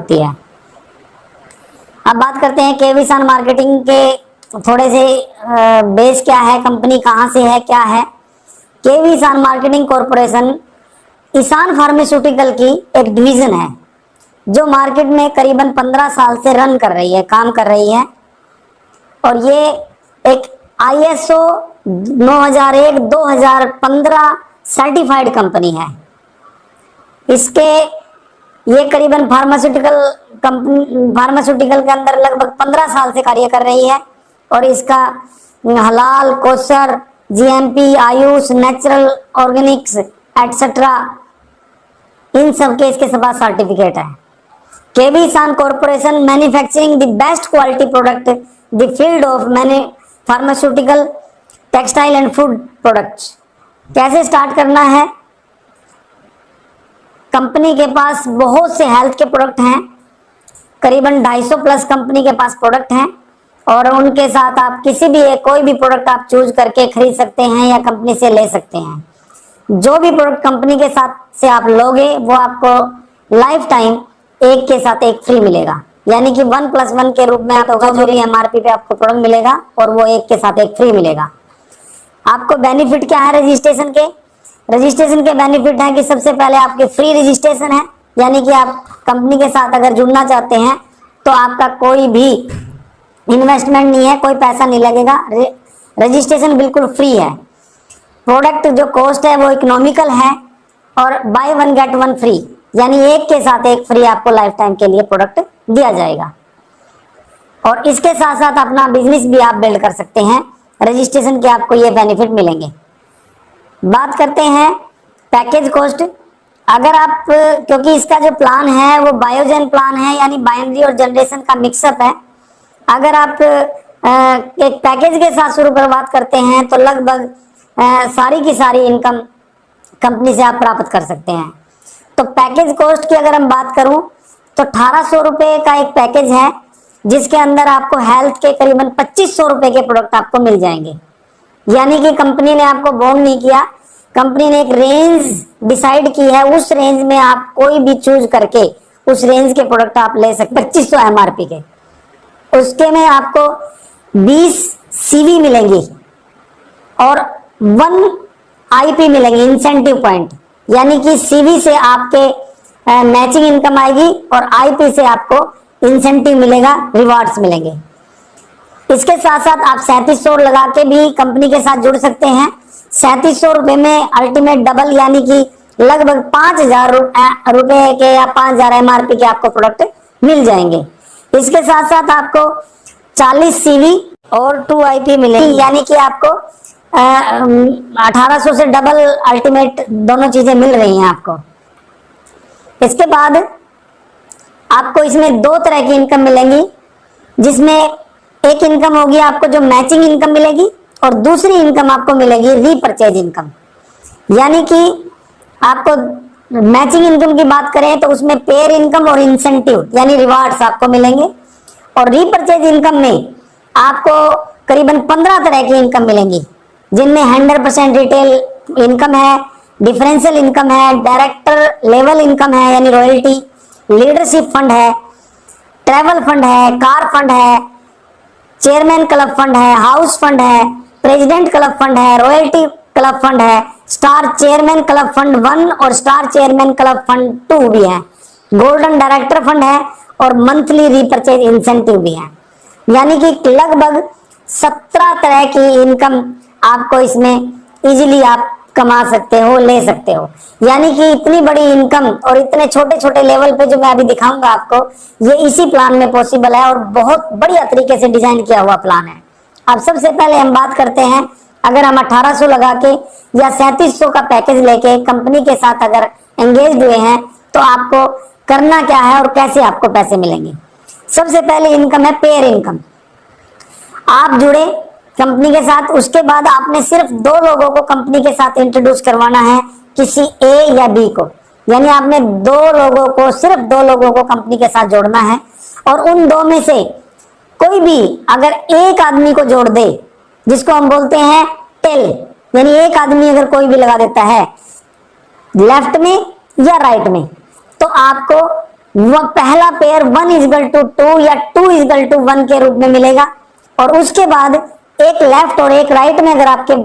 होती है। अब बात करते हैं केवी सान मार्केटिंग के थोड़े से बेस क्या है, कंपनी कहाँ से है, क्या है। केवी सान मार्केटिंग कॉरपोरेशन ईसान फार्मास्यूटिकल की एक डिवीजन है जो मार्केट में करीबन 15 साल से रन कर रही है, काम कर रही है। और ये एक ISO 9001-2015 सर्टिफाइड कंपनी है। इसके ये करीबन फार्मास्यूटिकल के अंदर लगभग 15 साल से कार्य कर रही है। और इसका हलाल, kosher, GMP, AYUSH, natural, organics etcetera, इन सब के इसके पास सर्टिफिकेट है। KV San corporation manufacturing the best quality product the field of pharmaceutical, textile and food products. कैसे स्टार्ट करना है? कंपनी के पास बहुत से हेल्थ के प्रोडक्ट हैं, करीबन 250 प्लस कंपनी के पास प्रोडक्ट हैं। और उनके साथ आप किसी भी कोई भी प्रोडक्ट आप चूज करके खरीद सकते हैं या कंपनी से ले सकते हैं। जो भी प्रोडक्ट कंपनी के साथ से आप लोगे वो आपको लाइफ टाइम एक के साथ एक फ्री मिलेगा, यानी कि 1+1 के रूप में आपको जो भी MRP पे आपको प्रोडक्ट मिलेगा और वो एक के साथ एक फ्री मिलेगा। आपको बेनिफिट क्या है रजिस्ट्रेशन के? रजिस्ट्रेशन के बेनिफिट है कि सबसे पहले आपके फ्री रजिस्ट्रेशन है, यानी कि आप कंपनी के साथ अगर जुड़ना चाहते हैं तो आपका कोई भी इन्वेस्टमेंट नहीं है, कोई पैसा नहीं लगेगा, रजिस्ट्रेशन बिल्कुल फ्री है। प्रोडक्ट जो कॉस्ट है वो इकोनॉमिकल है और बाय 1 गेट 1 फ्री, यानी एक के साथ एक फ्री आपको लाइफ टाइम के लिए प्रोडक्ट दिया जाएगा। और इसके साथ साथ अपना बिजनेस भी आप बिल्ड कर सकते हैं, रजिस्ट्रेशन के आपको ये बेनिफिट मिलेंगे। बात करते हैं पैकेज कॉस्ट। अगर आप, क्योंकि इसका जो प्लान है वो बायोजेन प्लान है, यानी बाइनरी और जनरेशन का मिक्सअप है। अगर आप एक पैकेज के साथ शुरुआत करते हैं तो लगभग सारी की सारी इनकम कंपनी से आप प्राप्त कर सकते हैं। तो पैकेज कॉस्ट की अगर हम बात करूं तो 1800 रुपए का एक पैकेज है, जिसके अंदर आपको हेल्थ के करीबन 2500 रुपए के प्रोडक्ट आपको मिल जाएंगे। यानी कि कंपनी ने आपको बॉन्ड नहीं किया, कंपनी ने एक रेंज डिसाइड की है, उस रेंज में आप कोई भी चूज करके उस रेंज के प्रोडक्ट आप ले सकते। 2500 MRP के, उसके में आपको 20 CV मिलेंगी और 1 IP मिलेंगे, इंसेंटिव पॉइंट, यानी कि CV से आपके मैचिंग इनकम आएगी और IP से आपको इंसेंटिव मिलेगा, रिवार्ड्स मिलेंगे। इसके साथ साथ आप 3700 लगा के भी कंपनी के साथ जुड़ सकते हैं। 3700 रुपए में अल्टीमेट डबल, यानी कि लगभग 5000 रुपए के या 5000 MRP के आपको प्रोडक्ट मिल जाएंगे। इसके साथ साथ आपको 40 CV और 2 IP मिलेंगे, यानी कि आपको 1800 से डबल अल्टीमेट दोनों चीजें मिल रही हैं आपको। इसके बाद आपको इसमें 2 तरह की इनकम मिलेंगी, जिसमें एक इनकम होगी आपको जो मैचिंग इनकम मिलेगी और दूसरी इनकम आपको मिलेगी रीपरचेज इनकम। यानी कि आपको मैचिंग इनकम की बात करें तो उसमें पेयर इनकम और इंसेंटिव यानी रिवार्ड्स आपको मिलेंगे। और रीपरचेज इनकम में आपको करीबन 15 तरह की इनकम मिलेंगी, जिनमें 100% रिटेल इनकम है, डिफरेंशियल इनकम है, डायरेक्टर लेवल इनकम है यानी रॉयल्टी, लीडरशिप फंड है, ट्रैवल फंड है, कार फंड है, चेयरमैन क्लब फंड है, हाउस फंड है, प्रेसिडेंट क्लब फंड है, रॉयल्टी क्लब फंड है, स्टार चेयरमैन क्लब फंड 1 और स्टार चेयरमैन क्लब फंड 2 भी है, गोल्डन डायरेक्टर फंड है और मंथली रीपरचेज इंसेंटिव भी है। यानी कि लगभग 17 तरह की इनकम आपको इसमें इजीली आप कमा सकते हो, ले सकते हो। यानी कि इतनी बड़ी इनकम और इतने छोटे छोटे लेवल पे जो मैं अभी दिखाऊंगा आपको, ये इसी प्लान में पॉसिबल है और बहुत बढ़िया तरीके से डिजाइन किया हुआ प्लान है। अब सबसे पहले हम बात करते हैं, अगर हम 1800 लगा के या 3700 का पैकेज लेके कंपनी के साथ अगर एंगेज हुए हैं तो आपको करना क्या है और कैसे आपको पैसे मिलेंगे। सबसे पहले इनकम है पेयर इनकम। आप जुड़े कंपनी के साथ, उसके बाद आपने सिर्फ 2 लोगों को कंपनी के साथ इंट्रोड्यूस करवाना है, किसी A या B को। यानी आपने 2 लोगों को, सिर्फ 2 लोगों को कंपनी के साथ जोड़ना है और उन 2 में से कोई भी अगर एक आदमी को जोड़ दे, जिसको हम बोलते हैं टेल, यानी एक आदमी अगर कोई भी लगा देता है लेफ्ट में या राइट में, तो आपको वह पहला पेयर 1:2 या 2:1 के रूप में मिलेगा। और उसके बाद एक लेफ्ट और एक राइट में अगर आपके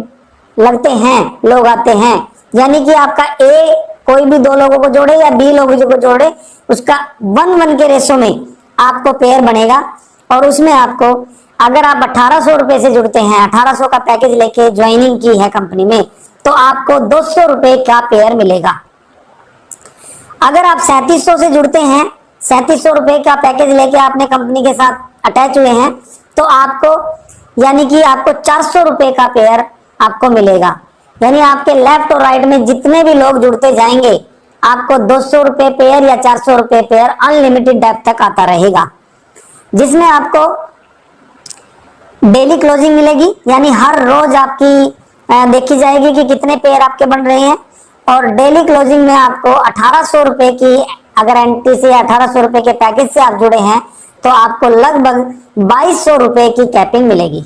लगते हैं, लोग आते हैं, यानी कि आपका ए कोई भी दो लोगों को जोड़े या बी लोगों को जोड़े, उसका 1:1 के रेशो में आपको पेयर बनेगा। और उसमें आपको, अगर आप 1800 रुपए से जुड़ते हैं, 1800 का पैकेज लेके ज्वाइनिंग की है कंपनी में, तो आपको 200 रुपए का पेयर मिलेगा। अगर आप 3700 से जुड़ते हैं, 3700 रुपए का पैकेज लेके आपने कंपनी के साथ अटैच हुए हैं, तो आपको, यानी कि आपको 400 रुपए का पेयर आपको मिलेगा। यानी आपके लेफ्ट और राइट में जितने भी लोग जुड़ते जाएंगे, आपको 200 रुपए पेयर या 400 रुपए पेयर अनलिमिटेड डेप्थ तक आता रहेगा, जिसमें आपको डेली क्लोजिंग मिलेगी। यानी हर रोज आपकी देखी जाएगी कि कितने पेयर आपके बन रहे हैं। और डेली क्लोजिंग में आपको 1800 रुपए की, अगर एंट्री से 1800 रुपए के पैकेज से आप जुड़े हैं, तो आपको लगभग 2200 रुपए की कैपिंग मिलेगी।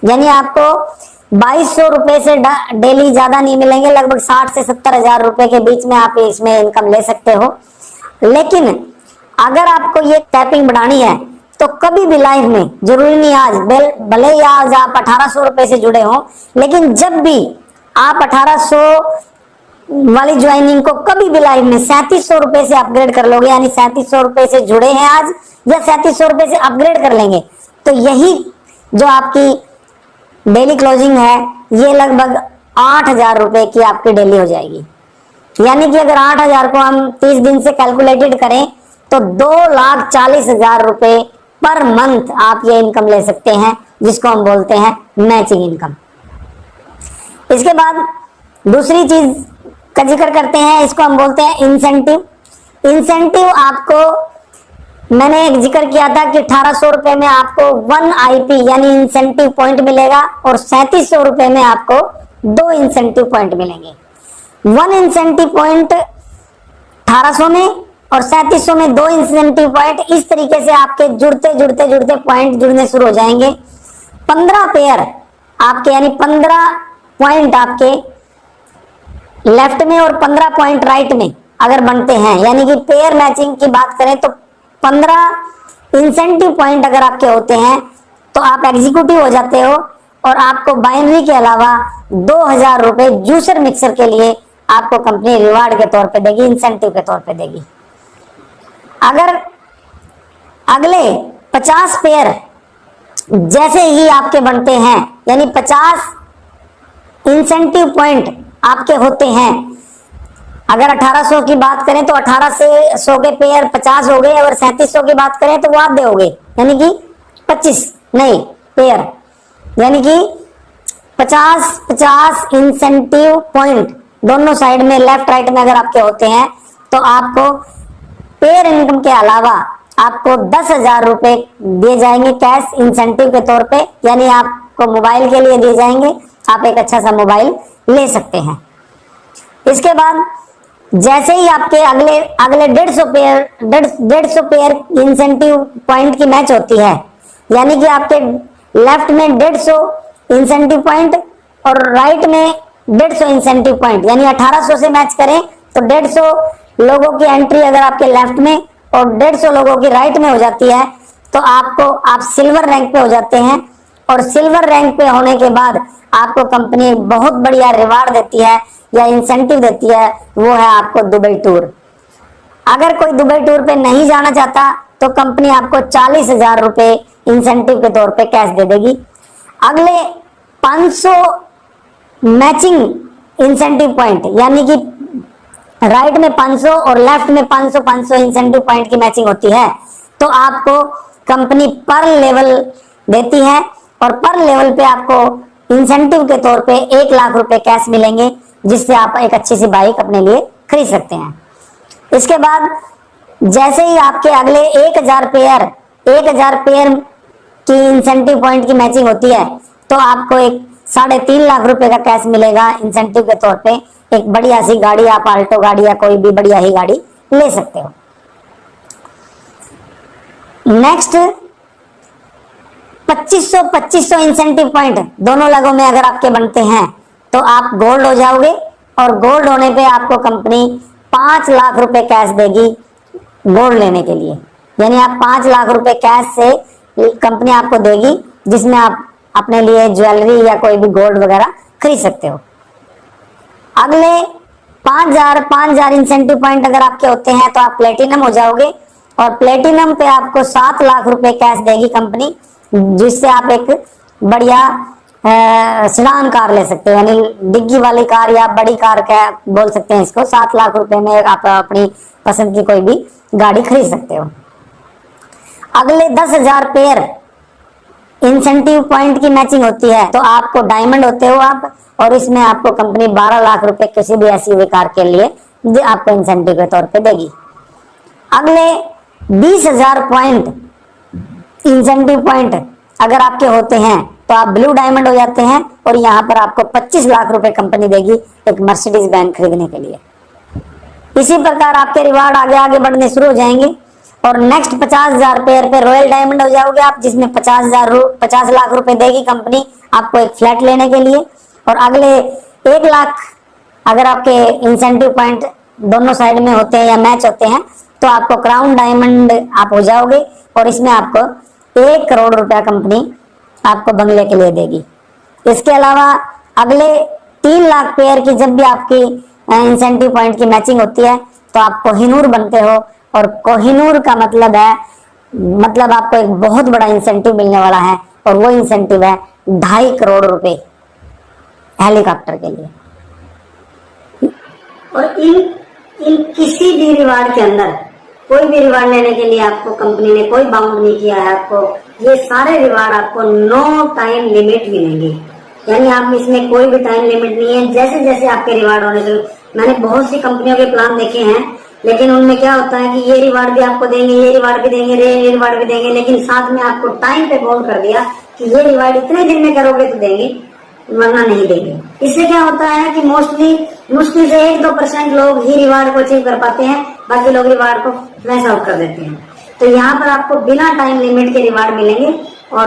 यानी आपको 2200 रुपए से डेली ज्यादा नहीं मिलेंगे, लगभग 60 से 70 हजार रुपए के बीच में आप इसमें इनकम ले सकते हो। लेकिन अगर आपको ये कैपिंग बढ़ानी है, तो कभी भी लाइफ में, जरूरी नहीं आज, भले ही आज आप 1800 रुपए से जुड़े हो, लेकिन जब भी आप 1800 वाली ज्वाइनिंग को कभी भी लाइफ में 3700 रुपए से अपग्रेड कर लोगे, यानी 3700 रुपए से जुड़े हैं आज, या 3700 रुपए से अपग्रेड कर लेंगे, तो यही जो आपकी डेली क्लोजिंग है, ये लगभग 8000 रुपए की आपकी डेली हो जाएगी। यानी कि अगर 8000 को हम 30 दिन से कैलकुलेटेड करें, तो 2,40,000 रुपए पर मंथ आप ये इनकम ले सकते हैं, जिसको हम बोलते हैं मैचिंग इनकम। इसके बाद दूसरी चीज का जिक्र करते हैं, इसको हम बोलते हैं इंसेंटिव। इंसेंटिव आपको, मैंने एक जिक्र किया था कि 1800 रुपए में आपको 1 IP यानी इंसेंटिव पॉइंट मिलेगा, और 3700 रुपए में आपको 2 इंसेंटिव पॉइंट मिलेंगे। 1 इंसेंटिव पॉइंट 1800 में और 3700 में 2 इंसेंटिव पॉइंट। इस तरीके से आपके जुड़ते जुड़ते जुड़ते पॉइंट जुड़ने शुरू हो जाएंगे। 15 पेयर आपके, यानी 15 पॉइंट आपके लेफ्ट में और 15 पॉइंट राइट में अगर बनते हैं, यानी कि पेयर मैचिंग की बात करें तो 15 इंसेंटिव पॉइंट अगर आपके होते हैं, तो आप एग्जीक्यूटिव हो जाते हो, और आपको बाइनरी के अलावा 2000 रुपए जूसर मिक्सर के लिए आपको कंपनी रिवार्ड के तौर पे देगी, इंसेंटिव के तौर पे देगी। अगर अगले 50 पेयर जैसे ही आपके बनते हैं, यानी 50 इंसेंटिव पॉइंट आपके होते हैं, अगर 1800 की बात करें तो 1800 के पेयर 50 हो गए, अगर 3700 की बात करें तो वो आधे हो गए, यानी कि 25 नहीं पेयर, यानी कि 50-50 इंसेंटिव पॉइंट दोनों साइड में, लेफ्ट राइट में अगर आपके होते हैं, तो आपको पेयर इनकम के अलावा आपको 10,000 रुपए दिए जाएंगे कैश इंसेंटिव के तौर पे। यानी आपको मोबाइल के लिए दिए जाएंगे, आप एक अच्छा सा मोबाइल ले सकते हैं। इसके बाद जैसे ही आपके अगले 150 पेयर इंसेंटिव पॉइंट की मैच होती है, यानी कि आपके लेफ्ट में 150 इंसेंटिव पॉइंट और राइट में 150 इंसेंटिव पॉइंट, यानी 1800 से मैच करें तो 150 लोगों की एंट्री अगर आपके लेफ्ट में और 150 लोगों की राइट में हो जाती है, तो आप सिल्वर रैंक पे हो जाते हैं। और सिल्वर रैंक पे होने के बाद आपको कंपनी बहुत बढ़िया रिवार्ड देती है या इंसेंटिव देती है, वो है आपको दुबई टूर। अगर कोई दुबई टूर पे नहीं जाना चाहता, तो कंपनी आपको 40,000 रुपए इंसेंटिव के तौर पे कैश दे देगी। अगले 500 मैचिंग इंसेंटिव पॉइंट, यानी कि राइट में 500 और लेफ्ट में 500 इंसेंटिव पॉइंट की मैचिंग होती है, तो आपको कंपनी पर लेवल देती है, और पर लेवल पे आपको इंसेंटिव के तौर पे 1 लाख रुपए कैश मिलेंगे, जिससे आप एक अच्छी सी बाइक अपने लिए खरीद सकते हैं। इसके बाद जैसे ही आपके अगले 1000 पेयर की इंसेंटिव पॉइंट की मैचिंग होती है, तो आपको एक 3.5 लाख रुपए का कैश मिलेगा इंसेंटिव के तौर पे। एक बढ़िया सी गाड़ी, आप आल्टो गाड़ी या कोई भी बढ़िया ही गाड़ी ले सकते हो। नेक्स्ट 2500 इंसेंटिव पॉइंट दोनों लगों में अगर आपके बनते हैं, तो आप गोल्ड हो जाओगे, और गोल्ड होने पे आपको कंपनी 5 लाख रुपए कैश देगी गोल्ड लेने के लिए। यानी आप 5 लाख रुपए कैश से कंपनी आपको देगी, जिसमें आप अपने लिए ज्वेलरी या कोई भी गोल्ड वगैरह खरीद सकते हो। अगले 5,000 इंसेंटिव पॉइंट अगर आपके होते हैं तो आप प्लेटिनम हो जाओगे, और प्लेटिनम पे आपको 7 लाख रुपए कैश देगी कंपनी, जिससे आप एक बढ़िया सेडान कार ले सकते हो, यानी डिग्गी वाली कार या बड़ी कार का बोल सकते हैं इसको। 7 लाख रुपए में आप अपनी पसंद की कोई भी गाड़ी खरीद सकते हो। अगले 10,000 पेयर इंसेंटिव पॉइंट की मैचिंग होती है, तो आपको डायमंड होते हो आप, और इसमें आपको कंपनी 12 लाख रुपए किसी भी एसयूवी कार के लिए आपको इंसेंटिव के तौर पे देगी। अगले 20,000 पॉइंट इंसेंटिव पॉइंट अगर आपके होते हैं तो आप ब्लू डायमंड हो जाते हैं, और यहाँ पर आपको 25 लाख रुपए कंपनी देगी एक मर्सिडीज बैंड खरीदने के लिए। इसी प्रकार आपके रिवार्ड आगे आगे बढ़ने शुरू हो जाएंगे, और नेक्स्ट 50,000 पेयर पे रॉयल डायमंड हो जाओगे आप, जिसमें 50 लाख रुपए देगी कंपनी आपको एक फ्लैट लेने के लिए। और अगले 1 लाख अगर आपके इंसेंटिव पॉइंट दोनों साइड में होते हैं या मैच होते हैं, तो आपको क्राउन डायमंड आप हो जाओगे, और इसमें आपको 1 करोड़ रुपया कंपनी आपको बंगले के लिए देगी। इसके अलावा अगले 3 लाख पेयर की जब भी आपकी इंसेंटिव पॉइंट की मैचिंग होती है, तो आप कोहिनूर बनते हो, और कोहिनूर का मतलब है आपको एक बहुत बड़ा इंसेंटिव मिलने वाला है, और वो इंसेंटिव है 2.5 करोड़ रुपए हेलीकॉप्टर के लिए। और इन किसी भी रिवार्ड के अंदर कोई भी रिवार्ड लेने के लिए आपको कंपनी ने कोई बाउंड नहीं किया है। आपको ये सारे रिवार्ड आपको नो टाइम लिमिट मिलेंगे, यानी आप इसमें कोई भी टाइम लिमिट नहीं है। जैसे जैसे आपके रिवार्ड होने चाहिए, मैंने बहुत सी कंपनियों के प्लान देखे हैं, लेकिन उनमें क्या होता है कि ये रिवार्ड भी आपको देंगे, ये रिवार्ड भी देंगे, ये रिवार्ड भी देंगे, लेकिन साथ में आपको टाइम पे बोल कर दिया कि ये रिवार्ड इतने दिन में करोगे तो देंगे, वरना नहीं देंगे। इससे क्या होता है कि मुश्किल से 1-2% लोग ही रिवार्ड को अचीव कर पाते हैं, बाकी लोग रिवार्ड को फ्लैश आउट कर देते हैं। तो यहाँ पर आपको बिना टाइम लिमिट के रिवार्ड मिलेंगे, और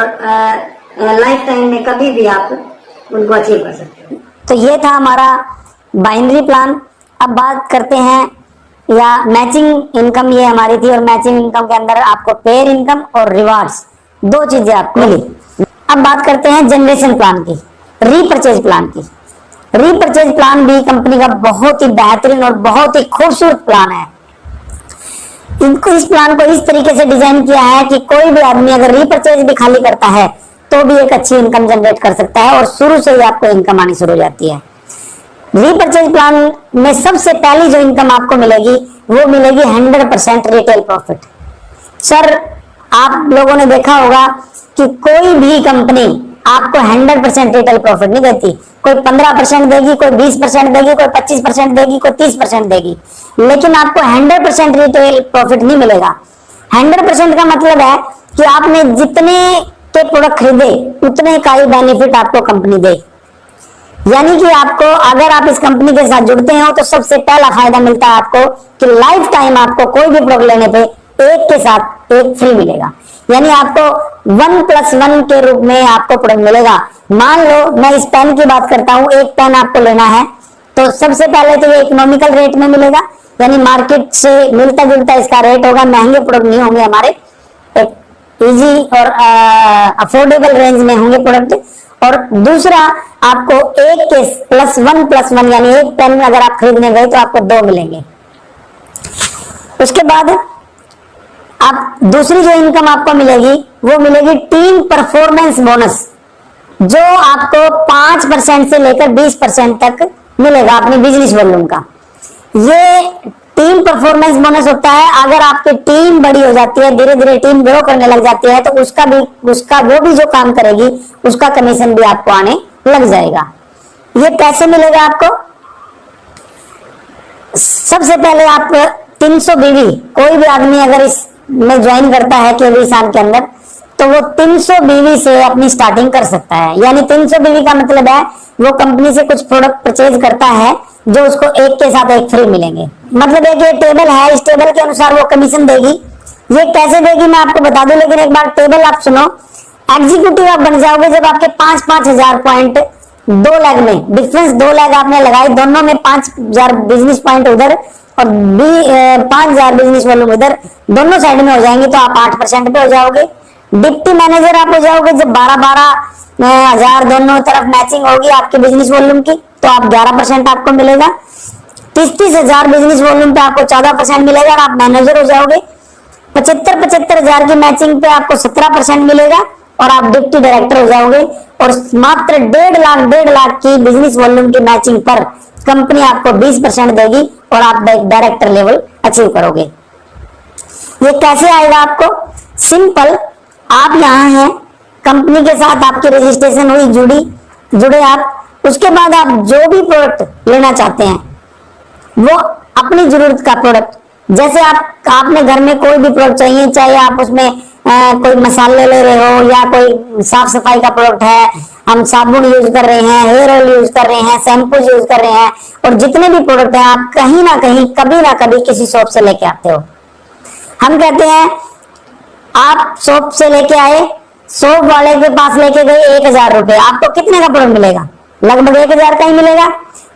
लाइफ टाइम में कभी भी आप उनको अचीव कर सकते हैं। तो ये था हमारा बाइनरी प्लान। अब बात करते हैं या मैचिंग इनकम, ये हमारी थी, और मैचिंग इनकम के अंदर आपको पेयर इनकम और रिवार्ड्स 2 चीजें आपको मिली। अब बात करते हैं जनरेशन प्लान की, रीपरचेज प्लान की। रीपरचेज प्लान भी कंपनी का बहुत ही बेहतरीन और बहुत ही खूबसूरत प्लान है। इस प्लान को इस तरीके से डिजाइन किया है कि कोई भी आदमी अगर रीपरचेज भी खाली करता है तो भी एक अच्छी इनकम जनरेट कर सकता है, और शुरू से ही आपको इनकम आनी शुरू हो जाती है। रीपरचेज प्लान में सबसे पहली जो इनकम आपको मिलेगी वो मिलेगी 100% रिटेल प्रॉफिट। सर, आप लोगों ने देखा होगा कि कोई भी कंपनी आपको 100% रिटेल प्रॉफिट नहीं देती। कोई 15% देगी, कोई 20% देगी, कोई 25% देगी, कोई 30% देगी, लेकिन आपको 100% रिटेल प्रॉफिट नहीं मिलेगा। 100% का मतलब है कि आपने जितने के प्रोडक्ट खरीदे उतने का ही बेनिफिट आपको कंपनी दे। यानी कि आपको, अगर आप इस कंपनी के साथ जुड़ते हो तो सबसे पहला फायदा मिलता है आपको कि लाइफ टाइम आपको कोई भी प्रोडक्ट लेने पे एक के साथ एक फ्री मिलेगा। यानी आपको 1+1 के रूप में आपको प्रोडक्ट मिलेगा। मान लो मैं इस पेन की बात करता हूँ, एक पेन आपको लेना है तो सबसे पहले तो ये इकोनॉमिकल रेट में मिलेगा, यानी मार्केट से मिलता जुलता इसका रेट होगा, महंगे प्रोडक्ट नहीं होंगे हमारे, एक इजी और अफोर्डेबल रेंज में होंगे प्रोडक्ट। और दूसरा, आपको एक के +1+1 यानी एक पेन अगर आप खरीदने गए तो आपको 2 मिलेंगे। उसके बाद आप दूसरी जो इनकम आपको मिलेगी वो मिलेगी टीम परफॉर्मेंस बोनस, जो आपको 5% से लेकर 20% तक मिलेगा अपनी बिजनेस वॉल्यूम का। ये टीम परफॉर्मेंस बोनस होता है, अगर आपकी टीम बड़ी हो जाती है, धीरे धीरे टीम ग्रो करने लग जाती है, तो उसका वो भी जो काम करेगी उसका कमीशन भी आपको आने लग जाएगा। ये कैसे मिलेगा आपको? सबसे पहले आप 300 बीवी, कोई भी आदमी अगर इस में ज्वाइन करता है केवी साल के अंदर, तो वो 300 बीवी से अपनी स्टार्टिंग कर सकता है। यानी 300 बीवी का मतलब है वो कंपनी से कुछ प्रोडक्ट परचेज करता है जो उसको एक के साथ एक फ्री मिलेंगे। मतलब एक ये टेबल है, इस टेबल के अनुसार वो कमीशन देगी। ये कैसे देगी मैं आपको बता दूं, लेकिन एक बार टेबल आप सुनो। एग्जीक्यूटिव आप बन जाओगे जब आपके 5-5 हजार पॉइंट 2 लाख में डिफरेंस 2 लाख आपने लगाई, दोनों में 5,000 बिजनेस पॉइंट उधर और 5,000 बिजनेस वॉल्यूम इधर, दोनों साइड में हो जाएंगे तो आप 8% पे हो जाओगे। डिप्टी मैनेजर आप हो जाओगे जब 12,000 दोनों तरफ मैचिंग होगी आपके बिजनेस वॉल्यूम की, तो आप 11% आपको मिलेगा। 30,000 बिजनेस वॉल्यूम पे आपको 14% मिलेगा और आप मैनेजर हो जाओगे। 75,000 की मैचिंग पे आपको 17% मिलेगा और आप डिप्टी डायरेक्टर हो जाओगे। और मात्र 1.5 लाख की बिजनेस वॉल्यूम की मैचिंग पर कंपनी आपको 20% देगी और आप डायरेक्टर लेवल अचीव करोगे। ये कैसे आएगा आपको? सिंपल, आप यहाँ हैं, कंपनी के साथ आपकी रजिस्ट्रेशन हुई, जुड़े आप, उसके बाद आप जो भी प्रोडक्ट लेना चाहते हैं वो अपनी जरूरत का प्रोडक्ट, जैसे आपने घर में कोई भी प्रोडक्ट चाहिए, चाहे आप उसमें कोई मसाले ले रहे हो या कोई साफ सफाई का प्रोडक्ट है, हम साबुन यूज कर रहे हैं, हेयर ऑयल यूज कर रहे हैं, शैम्पू यूज कर रहे हैं, और जितने भी प्रोडक्ट हैं आप कहीं ना कहीं कभी ना कभी किसी शॉप से लेके आते हो। हम कहते हैं आप शॉप से लेके आए, शॉप वाले के पास लेके गए 1,000 रुपए, आपको कितने का प्रोडक्ट मिलेगा? लगभग 1,000 का ही मिलेगा।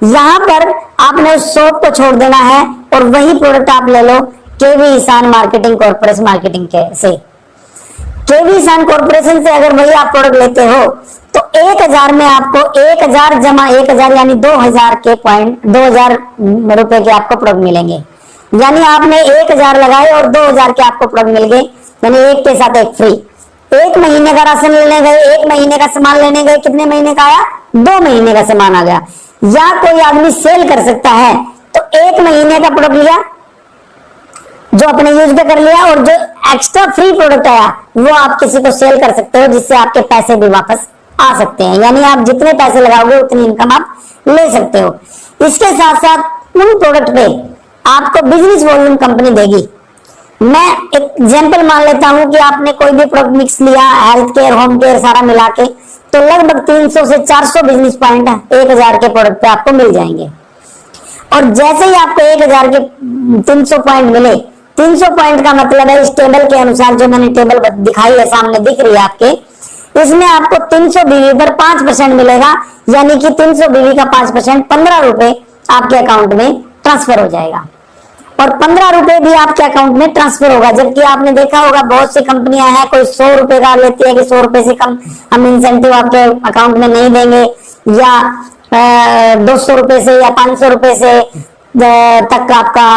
यहाँ पर आपने उस शॉप को छोड़ देना है और वही प्रोडक्ट आप ले लो केवी ईशान मार्केटिंग कॉर्पोरेशन मार्केटिंग से। केवी ईशान कॉर्पोरेशन से अगर वही आप प्रोडक्ट लेते हो तो 1,000 में आपको 1,000 जमा 1,000 यानी 2,000 के पॉइंट, 2,000 रुपए के आपको प्रोडक्ट मिलेंगे। यानी आपने 1,000 लगाए और 2,000 के आपको प्रोडक्ट मिल गए, यानी एक के साथ एक फ्री। 1 महीने का राशन लेने गए, 1 महीने का सामान लेने गए, कितने महीने का आया? 2 महीने का सामान आ गया। या कोई आदमी सेल कर सकता है तो 1 महीने का प्रोडक्ट लिया जो अपने यूज पे कर लिया, और जो एक्स्ट्रा फ्री प्रोडक्ट आया वो आप किसी को सेल कर सकते हो, जिससे आपके पैसे भी वापस आ सकते हैं। यानी आप जितने पैसे लगाओगे उतनी इनकम आप ले सकते हो। इसके साथ साथ उन प्रोडक्ट पे आपको बिजनेस वॉल्यूम कंपनी देगी। मैं एक एग्जांपल मान लेता हूं कि आपने कोई भी प्रोडक्ट मिक्स लिया, हेल्थ केयर, होम केयर सारा मिला के, तो लगभग 300 से 400 बिजनेस पॉइंट 1,000 के प्रोडक्ट पे आपको मिल जाएंगे। और जैसे ही आपको 1,000 के 300 पॉइंट मिले, 300 पॉइंट का मतलब है इस टेबल के अनुसार, जो मैंने टेबल दिखाई है सामने दिख रही है आपके, इसमें आपको 300 बीवी पर 5% मिलेगा, यानी कि 300 बीवी का 5% 15 रुपए आपके अकाउंट में ट्रांसफर हो जाएगा। और 15 रुपए भी आपके अकाउंट में ट्रांसफर होगा। जबकि आपने देखा होगा बहुत सी कंपनियां हैं, कोई 100 रुपए का लेती है कि 100 रुपए से कम हम इंसेंटिव आपके अकाउंट में नहीं देंगे, या 200 रुपए से या 500 रुपए से तक आपका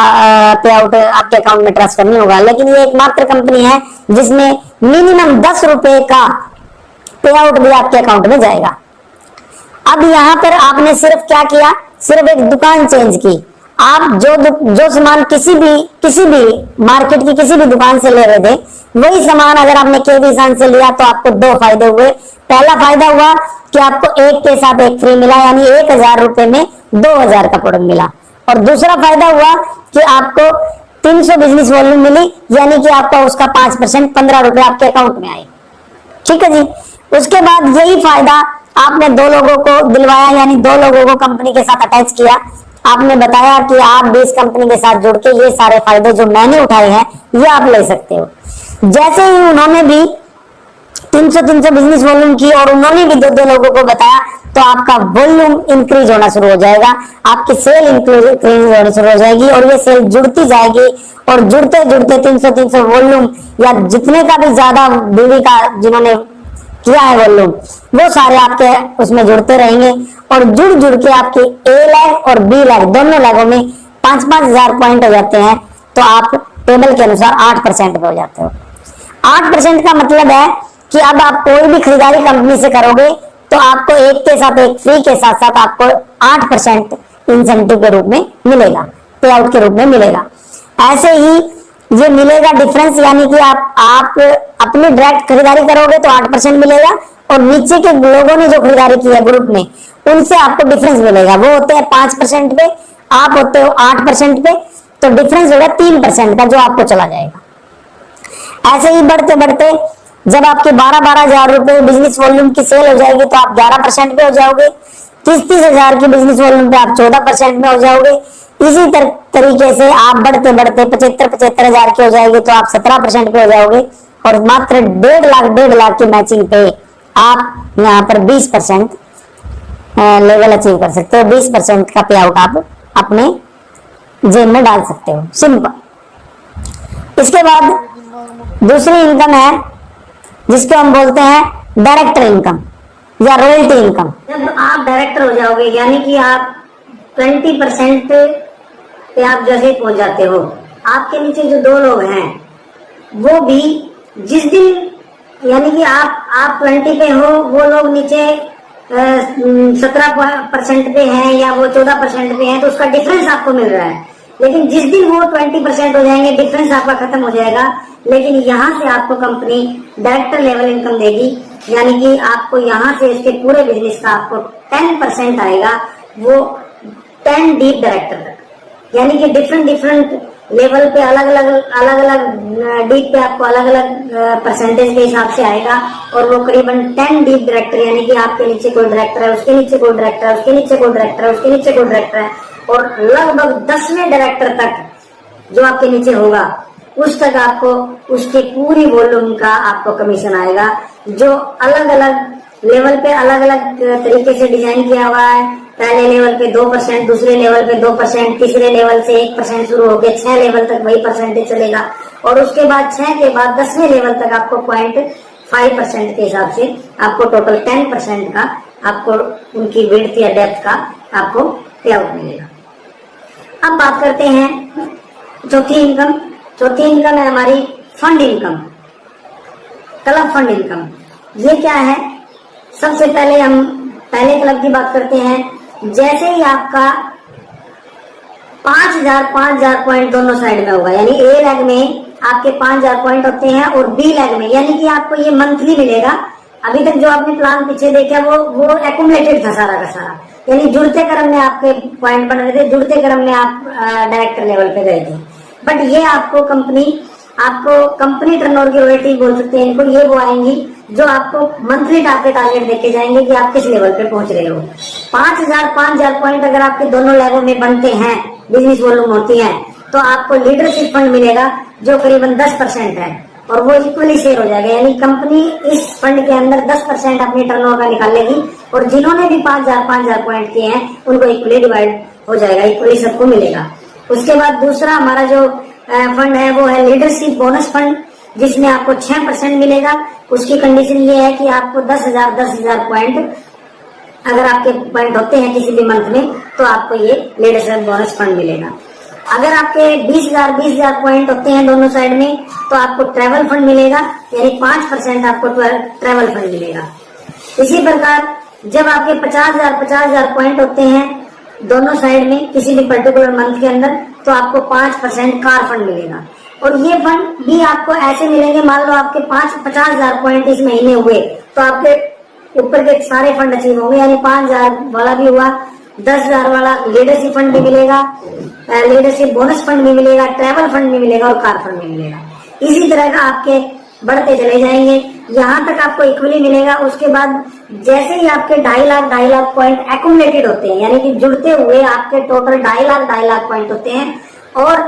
पे आउट आपके अकाउंट में ट्रांसफर नहीं होगा। लेकिन ये एकमात्र कंपनी है जिसमें मिनिमम 10 रुपए का पे आउट भी आपके अकाउंट में जाएगा। अब यहाँ पर आपने सिर्फ क्या किया? सिर्फ एक दुकान चेंज की। आप जो सामान किसी भी मार्केट की किसी भी दुकान से ले रहे थे, वही सामान अगर आपने केवी ईशान से लिया तो आपको 2 फायदे हुए। पहला फायदा हुआ कि आपको एक के साथ एक फ्री मिला, यानी 1,000 रुपए में 2,000 का प्रोडक्ट मिला। और दूसरा फायदा हुआ कि आपको 300 बिजनेस वॉल्यूम मिली, यानी कि आपका उसका 5% 15 रुपए आपके अकाउंट में आए। ठीक है जी। उसके बाद यही फायदा आपने 2 लोगों को दिलवाया, यानी 2 लोगों को कंपनी के साथ अटैच किया। आपने बताया कि आप भी इस कंपनी के साथ जुड़ के ये सारे फायदे जो मैंने उठाए हैं ये आप ले सकते हो। जैसे ही उन्होंने भी 300 बिजनेस वॉल्यूम की और उन्होंने भी 2 लोगों को बताया, तो आपका वॉल्यूम इंक्रीज होना शुरू हो जाएगा, आपकी सेल इंक्रीज होनी शुरू हो जाएगी और ये सेल जुड़ती जाएगी। और जुड़ते जुड़ते 300 वॉल्यूम या जितने का भी ज्यादा बीवी का जिन्होंने किया है वॉल्यूम, वो सारे आपके उसमें जुड़ते रहेंगे। और जुड़ के आपके ए लैग और बी लैग दोनों लैगों में 5-5 हजार पॉइंट हो जाते हैं, तो आप टेबल के अनुसार 8% पे हो जाते हो। 8% का मतलब है कि अब आप कोई भी खरीदारी कंपनी से करोगे तो आपको एक के साथ एक फ्री के साथ साथ आपको 8% इंसेंटिव के रूप में मिलेगा, पे आउट के रूप में मिलेगा। ऐसे ही ये मिलेगा डिफरेंस, यानी कि आप अपनी डायरेक्ट खरीदारी करोगे तो 8% मिलेगा, और नीचे के लोगों ने जो खरीदारी की है ग्रुप में, उनसे आपको डिफरेंस मिलेगा। वो होते हैं 5% पे, आप होते हो 8% पे, तो डिफरेंस होगा 3% का जो आपको चला जाएगा। ऐसे ही बढ़ते बढ़ते जब आपके 12-12 हजार रुपए बिजनेस वॉल्यूम की सेल हो जाएगी तो आप 11% पे हो जाओगे। 30-30 हजार की बिजनेस वॉल्यूम पे आप 14% में हो जाओगे। इसी तरीके से आप बढ़ते बढ़ते 75-75 हजार की हो जाएगी तो आप 17% पे हो जाओगे। और मात्र 1.5 लाख की मैचिंग पे आप यहाँ पर 20% लेवल अचीव कर सकते हो। 20% का पे आउट आप अपने जेब में डाल सकते हो, सिंपल। इसके बाद दूसरी इनकम है जिसको हम बोलते हैं डायरेक्टर इनकम या रॉयल्टी इनकम। जब आप डायरेक्टर हो जाओगे यानी कि आप 20% पे आप जैसे ही पहुंच जाते हो, आपके नीचे जो 2 लोग हैं वो भी जिस दिन यानी कि आप 20 पे हो, वो लोग नीचे 17% पे हैं या वो 14% पे हैं, तो उसका डिफरेंस आपको मिल रहा है। लेकिन जिस दिन वो 20% हो जाएंगे, डिफरेंस आपका खत्म हो जाएगा। लेकिन यहाँ से आपको कंपनी डायरेक्टर लेवल इनकम देगी, यानी कि आपको यहाँ से इसके पूरे बिजनेस का आपको 10% आएगा, वो 10 डीप डायरेक्टर तक। यानी कि डिफरेंट लेवल पे अलग अलग डीप पे आपको अलग अलग परसेंटेज के हिसाब से आएगा। और वो करीबन 10 डीप डायरेक्टर, यानी कि आपके नीचे कोई डायरेक्टर है, उसके नीचे कोई डायरेक्टर है, उसके नीचे कोई डायरेक्टर है, उसके नीचे कोई डायरेक्टर है, और लगभग 10वें डायरेक्टर तक जो आपके नीचे होगा उस तक आपको उसके पूरी वॉल्यूम का आपको कमीशन आएगा, जो अलग अलग लेवल पे अलग अलग तरीके से डिजाइन किया हुआ है। पहले लेवल पे 2%, दूसरे लेवल पे 2%, तीसरे लेवल से 1% शुरू हो गया, 6 लेवल तक वही परसेंटेज चलेगा। और उसके बाद 6 के बाद 10वें लेवल तक आपको 0.5% के हिसाब से आपको टोटल 10% का आपको उनकी विड्थ या डेप्थ का आपको पे आउट मिलेगा। अब बात करते हैं चौथी इनकम। चौथी इनकम है हमारी fund income, club fund income. ये क्या है? सबसे पहले हम पहले क्लब की बात करते हैं। जैसे ही आपका 5,000 पॉइंट दोनों साइड में होगा, यानी ए लेग में आपके 5,000 पॉइंट होते हैं और बी लेग में, यानी कि आपको ये मंथली मिलेगा। अभी तक जो आपने प्लान पीछे देखा वो एक्यूमुलेटेड था सारा का सारा, यानी जुड़ते क्रम में आपके पॉइंट बन रहे थे, जुड़ते क्रम में आप डायरेक्टर लेवल पे गए थे। बट ये आपको कंपनी टर्नओवर की रॉयल्टी बोल सकते हैं इनको, ये वो आएंगी जो आपको मंथली टारगेट देके जाएंगे कि आप किस लेवल पे पहुंच रहे हो। 5,000 पॉइंट अगर आपके दोनों लेवल में बनते हैं, बिजनेस वॉल्यूम होती है, तो आपको लीडरशिप फंड मिलेगा जो करीबन 10% है, और वो इक्वली शेयर हो जाएगा। यानी कंपनी इस फंड के अंदर 10% अपनी टर्नओवर का निकालेगी, और जिन्होंने भी 5,000 पॉइंट किए हैं उनको इक्वली डिवाइड हो जाएगा, इक्वली सबको मिलेगा। उसके बाद दूसरा हमारा जो फंड है वो है लीडरशिप बोनस फंड, जिसमें आपको 6% मिलेगा। उसकी कंडीशन ये है कि आपको 10,000 पॉइंट अगर आपके पॉइंट होते हैं किसी भी मंथ में, तो आपको ये लीडरशिप बोनस फंड मिलेगा। अगर आपके 20,000 पॉइंट होते हैं दोनों साइड में, तो आपको ट्रैवल फंड मिलेगा, यानी 5% आपको ट्रैवल फंड मिलेगा। इसी प्रकार जब आपके 50,000 पॉइंट होते हैं दोनों साइड में किसी भी पर्टिकुलर मंथ के अंदर, तो आपको 5% कार फंड मिलेगा। और ये फंड भी आपको ऐसे मिलेंगे, मान लो आपके 50,000 पॉइंट इस महीने हुए, तो आपके ऊपर के सारे फंड अचीव होंगे, यानी 5,000 वाला भी हुआ, 10,000 वाला लीडरशिप फंड भी मिलेगा, लीडरशिप बोनस फंड भी मिलेगा, ट्रैवल फंड भी मिलेगा और कार फंड भी मिलेगा। इसी तरह का आपके बढ़ते चले जाएंगे, यहाँ तक आपको इक्वली मिलेगा। उसके बाद जैसे ही आपके 2.5 लाख पॉइंट एक्यूमुलेटेड होते हैं, यानी कि जुड़ते हुए आपके टोटल 2.5 लाख पॉइंट होते हैं, और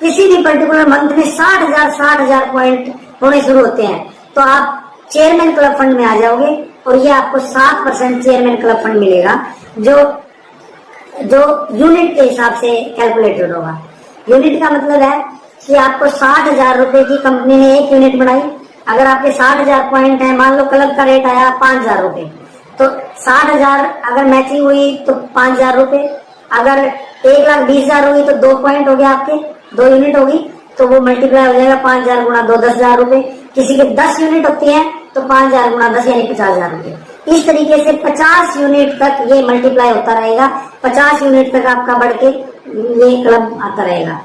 किसी भी पर्टिकुलर मंथ में 60,000 पॉइंट होने शुरू होते हैं, तो आप चेयरमैन क्लब फंड में आ जाओगे, और ये आपको 7% चेयरमैन क्लब फंड मिलेगा, जो यूनिट के हिसाब से कैलकुलेटेड होगा। यूनिट का मतलब है कि आपको 60,000 रुपए की कंपनी ने एक यूनिट बनाई। अगर आपके 60,000 पॉइंट है, मान लो क्लब का रेट आया 5,000 रुपए, तो 60,000 अगर मैचिंग हुई तो 5,000 रुपए, अगर 1,20,000 होगी तो 2 पॉइंट हो गया, आपके 2 यूनिट होगी, तो वो मल्टीप्लाई हो जाएगा 5,000 गुणा 2, 10,000 रुपए। किसी के 10 यूनिट होती है तो 5,000 गुणा 10 यानी 50,000 रुपए। इस तरीके से 50 यूनिट तक ये मल्टीप्लाई होता रहेगा, 50 यूनिट तक आपका बढ़ के ये क्लब आता रहेगा।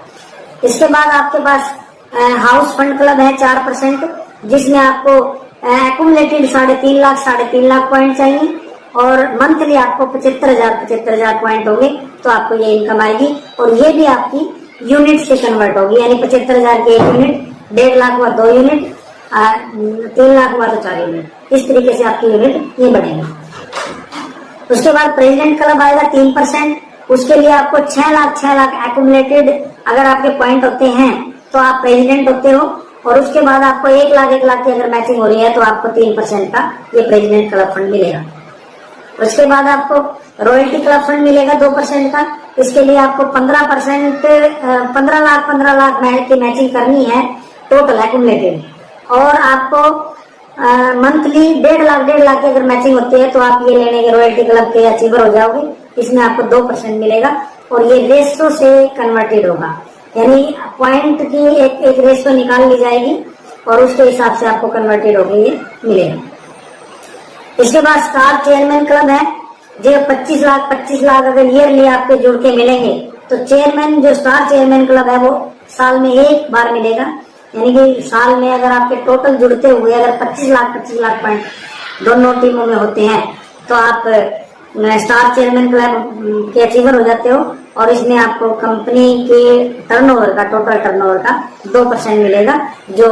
इसके बाद आपके पास हाउस फंड क्लब है 4%, जिसमें आपको एक्यूमुलेटेड 3.5 लाख पॉइंट चाहिए, और मंथली आपको 75,000 पॉइंट होंगे, तो आपको ये इनकम आएगी। और ये भी आपकी यूनिट से कन्वर्ट होगी, यानी 75,000 की 1 यूनिट, 1.5 लाख हुआ 2 यूनिट, 3 लाख हुआ तो 4 यूनिट। इस तरीके से आपकी यूनिट ये बढ़ेगी। उसके बाद प्रेसिडेंट क्लब आएगा 3%, उसके लिए आपको 6 लाख एक्यूमुलेटेड अगर आपके पॉइंट होते हैं तो आप प्रेसिडेंट होते हो, और उसके बाद आपको 1 लाख की अगर मैचिंग हो रही है तो आपको 3% का ये प्रेसिडेंट क्लब फंड मिलेगा। उसके बाद आपको रॉयल्टी क्लब फंड मिलेगा 2% का। इसके लिए आपको 15% 15 लाख की मैचिंग करनी है, टोटल एक्यूमुलेटेड। और आपको मंथली 1.5 लाख की अगर मैचिंग होती है तो आप ये लेने के रॉयल्टी क्लब के अचीवर हो जाओगे। इसमें आपको 2% मिलेगा और ये रेशो से कन्वर्टेड होगा, यानी पॉइंट की एक रेशो निकाल ली जाएगी और उसके हिसाब से आपको कन्वर्टेड होकर ये मिलेगा। इसके बाद स्टार चेयरमैन क्लब है, जो 25 लाख अगर ईयरली आपके जुड़ के मिलेंगे तो चेयरमैन, जो स्टार चेयरमैन क्लब है वो साल में एक बार मिलेगा। यानी कि साल में अगर आपके टोटल जुड़ते हुए अगर 25 लाख पॉइंट दोनों टीमों में होते हैं तो आप स्टार चेयरमैन क्लब के अचीवर हो जाते हो और इसमें आपको कंपनी के टर्नओवर का, टोटल टर्नओवर का 2% मिलेगा, जो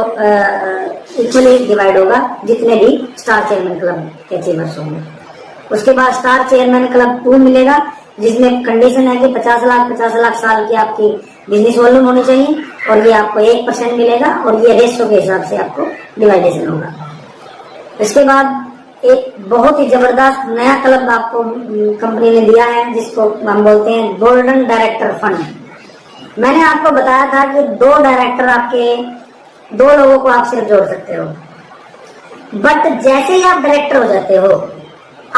इक्वली डिवाइड होगा जितने भी स्टार चेयरमैन क्लब के अचीवर्स होंगे। उसके बाद स्टार चेयरमैन क्लब 2 मिलेगा, जिसमें कंडीशन है कि 50 लाख साल की आपकी बिजनेस वॉल्यूम होनी चाहिए और ये आपको 1% मिलेगा और ये रेशो के हिसाब से आपको डिवाइडेशन होगा। इसके बाद एक बहुत ही जबरदस्त नया क्लब आपको कंपनी ने दिया है, जिसको हम बोलते हैं गोल्डन डायरेक्टर फंड। मैंने आपको बताया था कि 2 डायरेक्टर आपके 2 लोगों को आप सिर्फ जोड़ सकते हो, बट जैसे ही आप डायरेक्टर हो जाते हो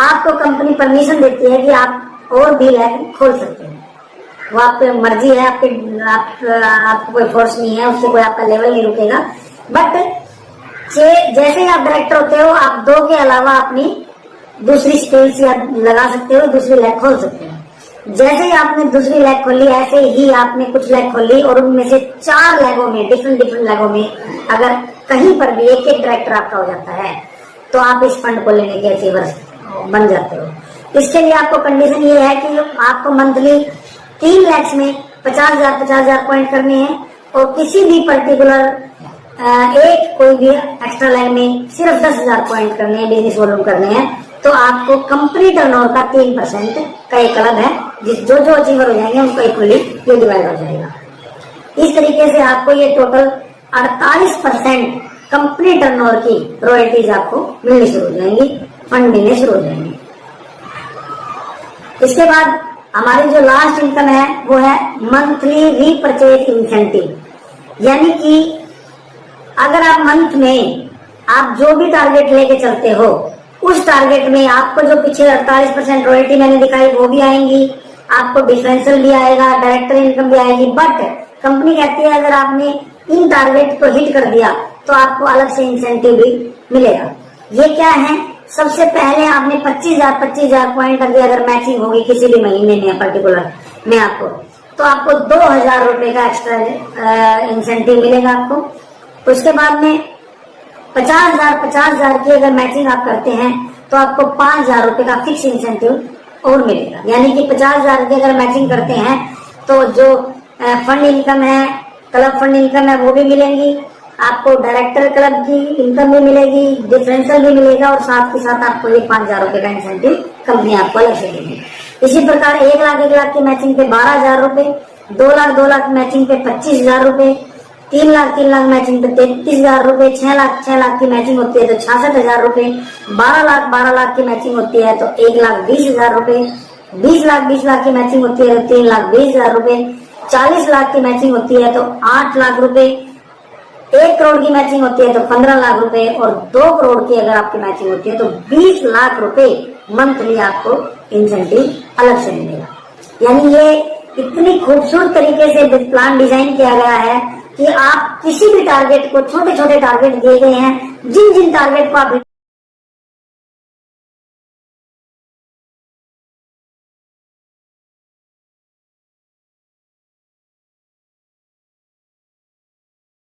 आपको कंपनी परमिशन देती है कि आप और भी लैब खोल सकते हैं। वो आपकी मर्जी है, आपको कोई फोर्स नहीं है, उससे कोई आपका लेवल नहीं रुकेगा। बट जैसे ही आप डायरेक्टर होते हो आप 2 के अलावा अपनी दूसरी स्किल्स या लगा सकते हो, दूसरी लैब खोल सकते हो। जैसे ही आपने दूसरी लैब खोली ऐसे ही आपने कुछ लैब खोली और उनमें से 4 लैबों में डिफरेंट लैबों में अगर कहीं पर भी एक डायरेक्टर आपका हो जाता है तो आप इस फंड को लेने के अचीवर बन जाते हो। इसके लिए आपको कंडीशन ये है कि आपको मंथली 3 लाख में 50,000 पॉइंट करने हैं और किसी भी पर्टिकुलर एक कोई भी एक्स्ट्रा लाइन में सिर्फ 10,000 पॉइंट करने हैं, बिजनेस वॉल्यूम करने हैं, तो आपको कंपनी टर्नओवर का 3% का एक क्लब है, जो अचीवर हो जाएंगे उनको इक्वली ये डिवाइड हो जाएगा। इस तरीके से आपको ये टोटल 48% कंपनी टर्नओवर की रॉयल्टीज आपको मिलनी शुरू हो जाएंगी, फंड मिलने शुरू हो जाएंगे। इसके बाद हमारी जो लास्ट इनकम है वो है मंथली रीपरचेज इंसेंटिव, यानी कि अगर आप मंथ में आप जो भी टारगेट लेके चलते हो उस टारगेट में आपको जो पीछे 48% रॉयल्टी मैंने दिखाई वो भी आएंगी, आपको डिफरेंशियल भी आएगा, डायरेक्टर इनकम भी आएगी। बट कंपनी कहती है अगर आपने इन टारगेट को हिट कर दिया तो आपको अलग से इंसेंटिव भी मिलेगा। ये क्या है? सबसे पहले आपने 25,000 पॉइंट अगर मैचिंग होगी किसी भी महीने में पर्टिकुलर में आपको, तो आपको 2,000 रुपए का एक्स्ट्रा इंसेंटिव मिलेगा आपको। उसके बाद में 50,000 की अगर मैचिंग आप करते हैं तो आपको 5,000 रुपए का फिक्स इंसेंटिव और मिलेगा, यानी कि 50,000 की अगर मैचिंग करते हैं तो जो फंड इनकम है, क्लब फंड इनकम है वो भी मिलेंगी आपको, डायरेक्टर क्लब की इनकम भी मिलेगी, डिफरेंशियल भी मिलेगा और साथ के साथ आपको ये 5,000 रुपए का इंसेंटिव कंपनी आपको अलग से देगी। इसी प्रकार 1 लाख की मैचिंग पे 12,000 रुपए, 2 लाख मैचिंग पे 25,000 रुपए, 3 लाख मैचिंग पे 33,000 रुपए, 6 लाख की मैचिंग होती है तो 66,000 रुपए, 12 लाख की मैचिंग होती है तो 1,20,000 रुपए, 20 लाख की मैचिंग होती है तो 3,20,000 रुपए, 40 लाख की मैचिंग होती है तो 8 लाख रुपए, 1 करोड़ की मैचिंग होती है तो 15 लाख रुपए और 2 करोड़ की अगर आपकी मैचिंग होती है तो 20 लाख रुपए मंथली आपको इंसेंटिव अलग से मिलेगा। यानी ये इतनी खूबसूरत तरीके से प्लान डिजाइन किया गया है कि आप किसी भी टारगेट को, छोटे टारगेट दिए गए हैं, जिन टारगेट को आप